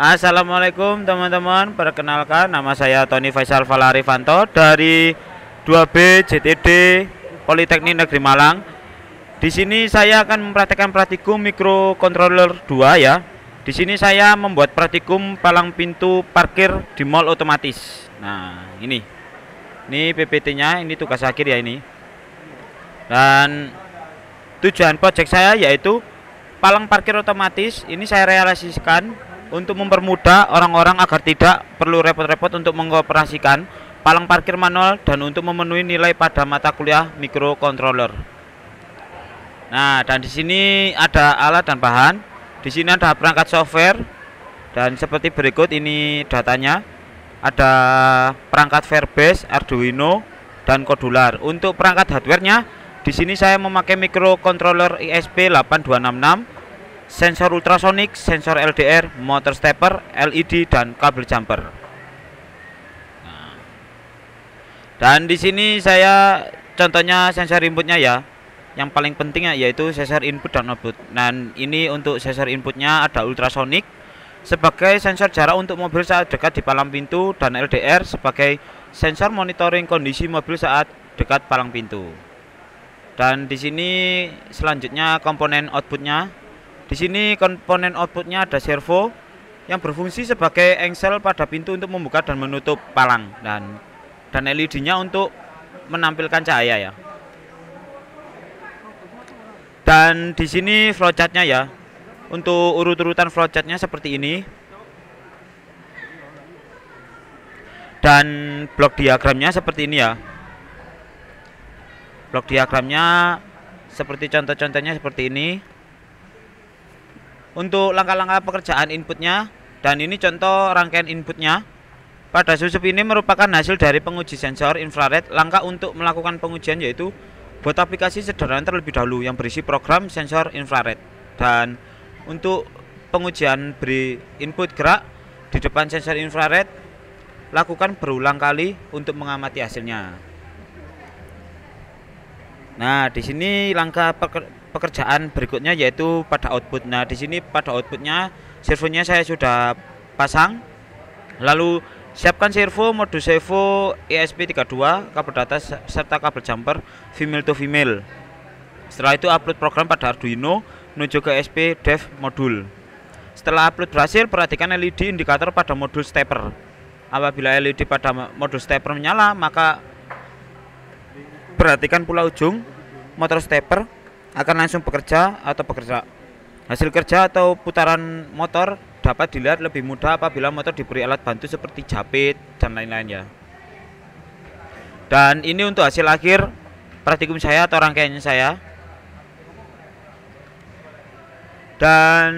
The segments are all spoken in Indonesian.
Assalamualaikum teman-teman, perkenalkan nama saya Tony Faisal Valarifanto dari 2B JTD Politeknik Negeri Malang. Di sini saya akan mempraktekkan praktikum microcontroller 2 ya. Di sini saya membuat praktikum palang pintu parkir di mall otomatis. Nah, ini PPT-nya, ini tugas akhir ya ini. Dan tujuan proyek saya yaitu palang parkir otomatis ini saya realisasikan untuk mempermudah orang-orang agar tidak perlu repot-repot untuk mengoperasikan palang parkir manual dan untuk memenuhi nilai pada mata kuliah microcontroller. Nah, dan di sini ada alat dan bahan. Di sini ada perangkat software dan seperti berikut ini datanya. Ada perangkat Firebase, Arduino, dan Kodular. Untuk perangkat hardwarenya, di sini saya memakai microcontroller ESP8266. Sensor ultrasonic, sensor LDR, motor stepper, LED, dan kabel jumper. Nah, dan di sini saya contohnya sensor inputnya ya. Yang paling penting yaitu sensor input dan output. Dan ini untuk sensor inputnya ada ultrasonic sebagai sensor jarak untuk mobil saat dekat di palang pintu, dan LDR sebagai sensor monitoring kondisi mobil saat dekat palang pintu. Dan di sini selanjutnya komponen outputnya. Di sini komponen outputnya ada servo yang berfungsi sebagai engsel pada pintu untuk membuka dan menutup palang, dan LED-nya untuk menampilkan cahaya ya. Dan di sini flowchart-nya ya. Untuk urut-urutan flowchart-nya seperti ini. Dan blok diagramnya seperti ini ya. Blok diagramnya seperti contoh-contohnya seperti ini. Untuk langkah-langkah pekerjaan inputnya, dan ini contoh rangkaian inputnya. Pada susup ini merupakan hasil dari penguji sensor infrared. Langkah untuk melakukan pengujian yaitu buat aplikasi sederhana terlebih dahulu yang berisi program sensor infrared. Dan untuk pengujian beri input gerak di depan sensor infrared, lakukan berulang kali untuk mengamati hasilnya. Nah, di sini langkah pekerjaan berikutnya yaitu pada output. Nah, di sini pada outputnya servonya saya sudah pasang. Lalu siapkan servo, modus servo ESP32, kabel data serta kabel jumper female to female. Setelah itu upload program pada Arduino menuju ke ESP dev modul. Setelah upload berhasil, perhatikan LED indikator pada modul stepper. Apabila LED pada modul stepper menyala, maka perhatikan pula ujung motor stepper akan langsung bekerja atau bergerak. Hasil kerja atau putaran motor dapat dilihat lebih mudah apabila motor diberi alat bantu seperti jepit dan lain-lain ya. Dan ini untuk hasil akhir praktikum saya atau rangkaiannya saya. Dan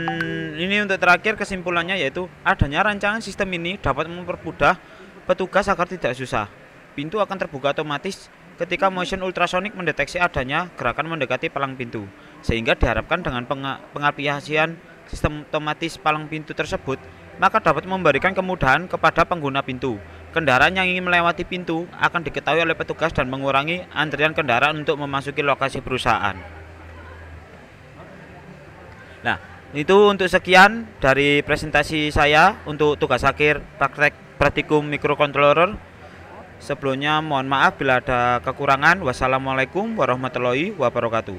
ini untuk terakhir kesimpulannya yaitu adanya rancangan sistem ini dapat mempermudah petugas agar tidak susah. Pintu akan terbuka otomatis ketika motion ultrasonic mendeteksi adanya gerakan mendekati palang pintu, sehingga diharapkan dengan pengaplikasian sistem otomatis palang pintu tersebut, maka dapat memberikan kemudahan kepada pengguna pintu. Kendaraan yang ingin melewati pintu akan diketahui oleh petugas dan mengurangi antrian kendaraan untuk memasuki lokasi perusahaan. Nah, itu untuk sekian dari presentasi saya untuk tugas akhir praktek praktikum microcontroller. Sebelumnya mohon maaf bila ada kekurangan. Wassalamualaikum warahmatullahi wabarakatuh.